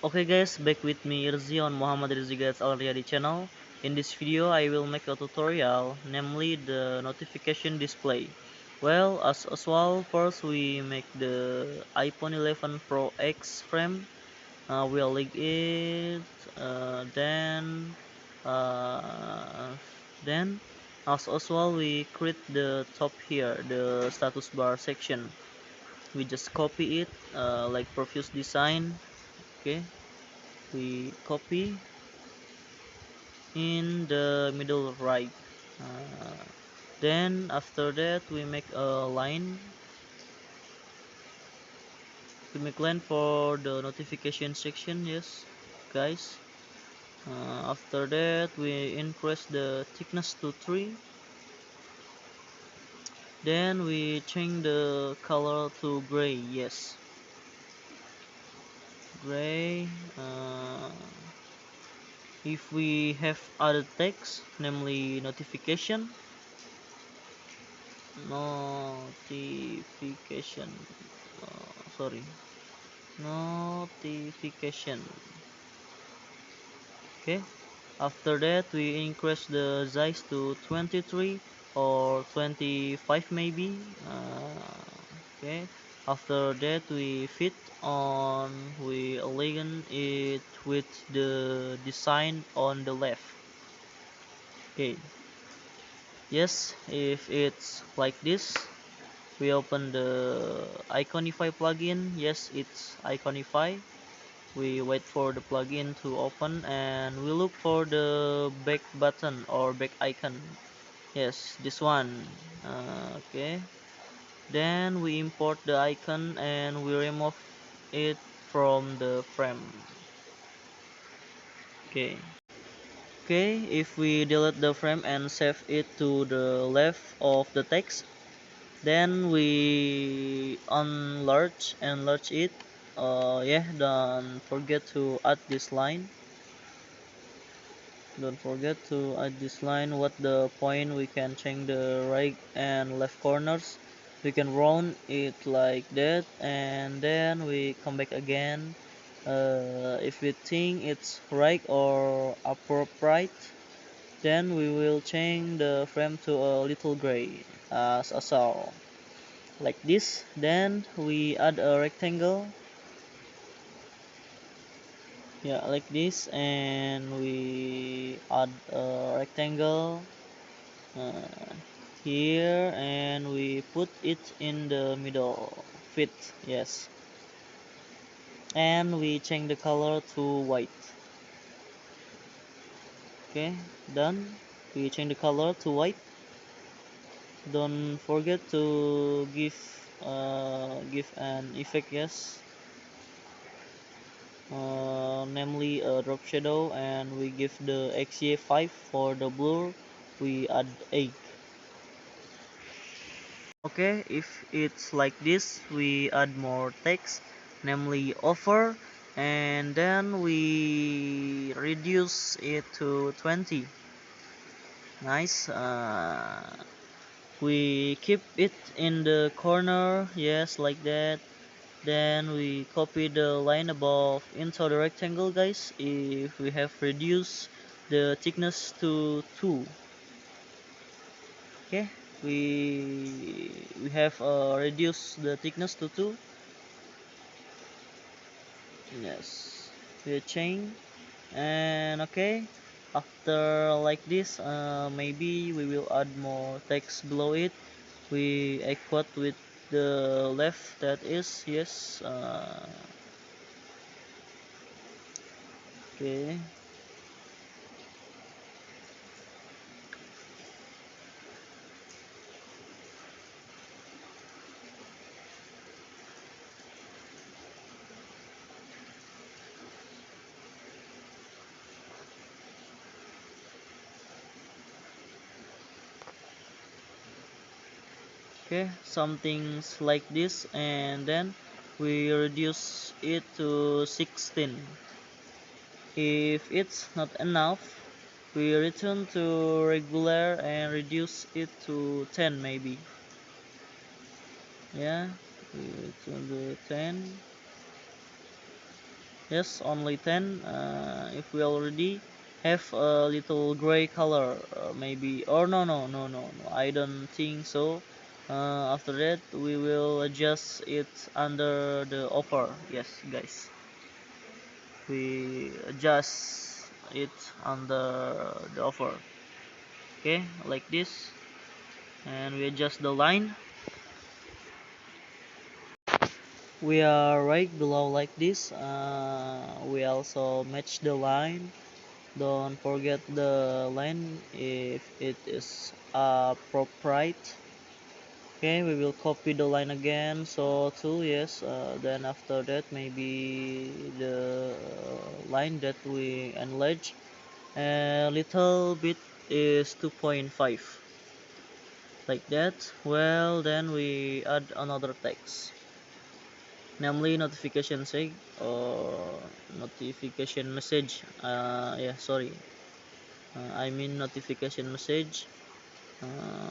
Okay guys, back with me Irzi on Muhammad Rizzi Guides Al Riyadi channel. In this video I will make a tutorial, namely the notification display. Well, as usual, first we make the iPhone 11 Pro X frame. We'll link it, then then as usual we create the top here, the status bar section. We just copy it like previous design. Okay, we copy in the middle right. uh, then after that we make a line, for the notification section. Yes guys, after that we increase the thickness to 3. Then we change the color to gray. Yes, gray. If we have other text, namely notification, notification sorry, notification. Okay, after that we increase the size to 23 or 25 maybe. Okay, after that we fit on, we align it with the design on the left. Okay, yes, if it's like this, we open the Iconify plugin. Yes, it's Iconify. We wait for the plugin to open and we look for the back button or back icon. Yes, this one. Okay, then we import the icon and we remove it from the frame. Okay, if we delete the frame and save it to the left of the text, then we enlarge it. Yeah, don't forget to add this line. What the point, we can change the right and left corners. We can round it like that, and then we come back again. If we think it's right or appropriate, then we will change the frame to a little gray as a saw, like this. Then we add a rectangle, yeah, like this, and we add a rectangle uh, here, and we put it in the middle. Fit. Yes, and we change the color to white. Okay, done. We change the color to white. Don't forget to give an effect. Yes, namely a drop shadow, and we give the XY 5 for the blur. We add 8. Okay, if it's like this, we add more text, namely over, and then we reduce it to 20. Nice. We keep it in the corner, yes, like that. Then we copy the line above into the rectangle, guys. If we have reduced the thickness to 2. Okay, we have reduced the thickness to 2. Yes, we change. And okay, after like this, maybe we will add more text below it. We equate with the left, that is. Yes. Okay. Okay, something's like this, and then we reduce it to 16. If it's not enough, we return to regular and reduce it to 10 maybe. Yeah, we return to 10. Yes, only 10. If we already have a little gray color, maybe, or no, I don't think so. After that we will adjust it under the offer. Yes, guys, we adjust it under the offer. Okay, like this, and we adjust the line. We are right below like this. We also match the line. Don't forget the line if it is appropriate. Okay, we will copy the line again. So two, yes. Then after that, maybe the line that we enlarge a little bit is 2.5, like that. Well, then we add another text, namely notification say or notification message. Yeah, sorry. I mean notification message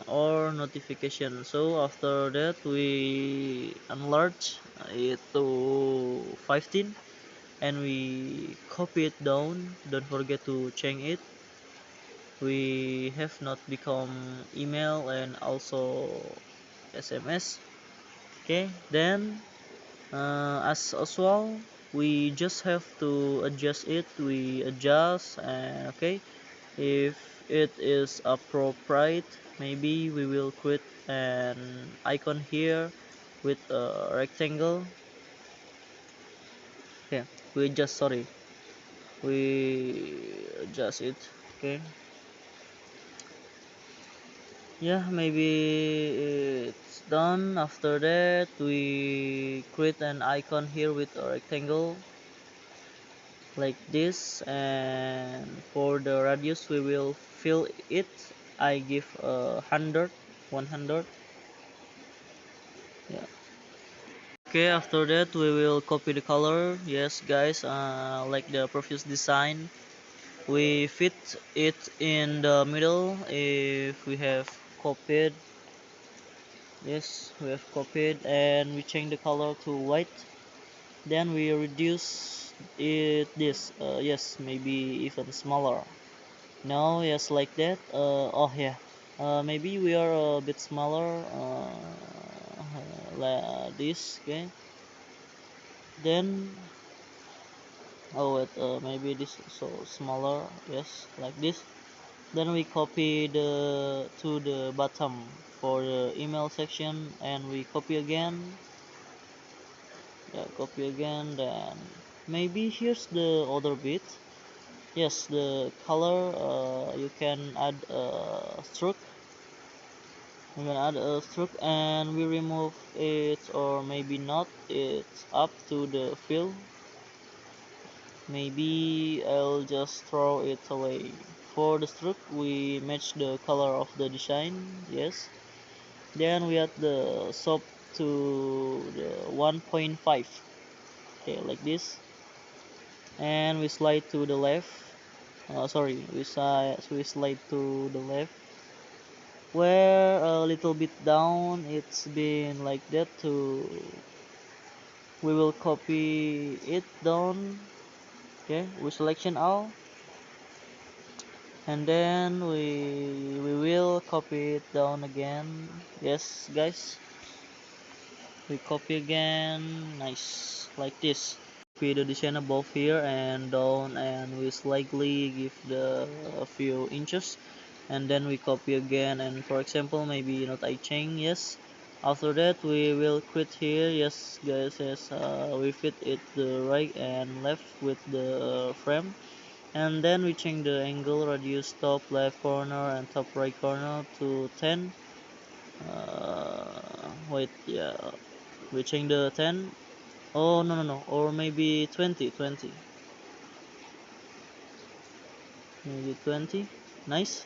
or notification. So after that we enlarge it to 15 and we copy it down. Don't forget to change it. We have not become email and also SMS. Okay, then as usual we just have to adjust it. We adjust, and okay, if it is appropriate, maybe we will create an icon here with a rectangle. Yeah, we just sorry, we adjust it. Okay, yeah, maybe it's done. After that we create an icon here with a rectangle like this, and for the radius we will fill it. I give 100. Yeah. Okay, after that we will copy the color. Yes, guys, like the previous design, we fit it in the middle. If we have copied, yes, we have copied, and we change the color to white. Then we reduce it this. Yes, maybe even smaller. No, yes, like that. Oh yeah. Maybe we are a bit smaller. Like this. Okay. Then oh wait, maybe this so smaller, yes, like this. Then we copy the to the bottom for the email section, and we copy again. Yeah, copy again. Then maybe here's the other bit. Yes, the color, you can add a stroke. You can add a stroke, and we remove it, or maybe not. It's up to the fill. Maybe I'll just throw it away. For the stroke, we match the color of the design, yes. Then we add the soap to the 1.5, okay, like this. And we slide to the left. Sorry, we slide to the left. Where a little bit down, it's been like that. We will copy it down. Okay, we selection all, and then we will copy it down again. Yes, guys, we copy again. Nice, like this. Copy the design above here and down, and we slightly give the a few inches, and then we copy again. And for example, maybe not I change. Yes, after that we will quit here. Yes, guys, yes, we fit it the right and left with the frame. And then we change the angle, radius, top left corner and top right corner to 10. Wait, yeah, we change the 10. Oh, no, or maybe 20, maybe 20. Nice.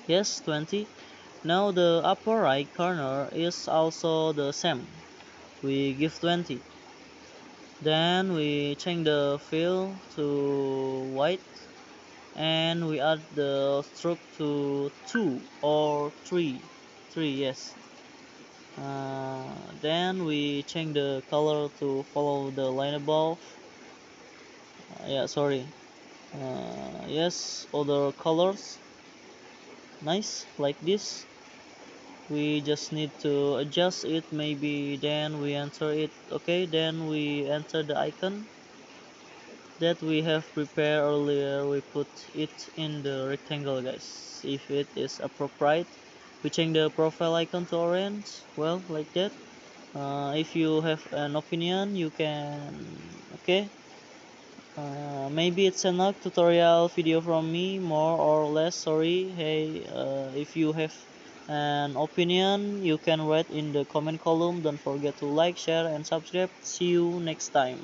Yes, 20. Now the upper right corner is also the same. We give 20. Then we change the fill to white, and we add the stroke to 2 or 3. 3, yes. Then we change the color to follow the line above. Yeah, sorry. Yes, other colors, nice, like this. We just need to adjust it, maybe then we enter it. Okay, then we enter the icon that we have prepared earlier. We put it in the rectangle, guys. If it is appropriate, we change the profile icon to orange, well, like that. If you have an opinion, you can. Okay, maybe it's enough tutorial video from me, more or less. Sorry. Hey, if you have an opinion, you can write in the comment column. Don't forget to like, share, and subscribe. See you next time.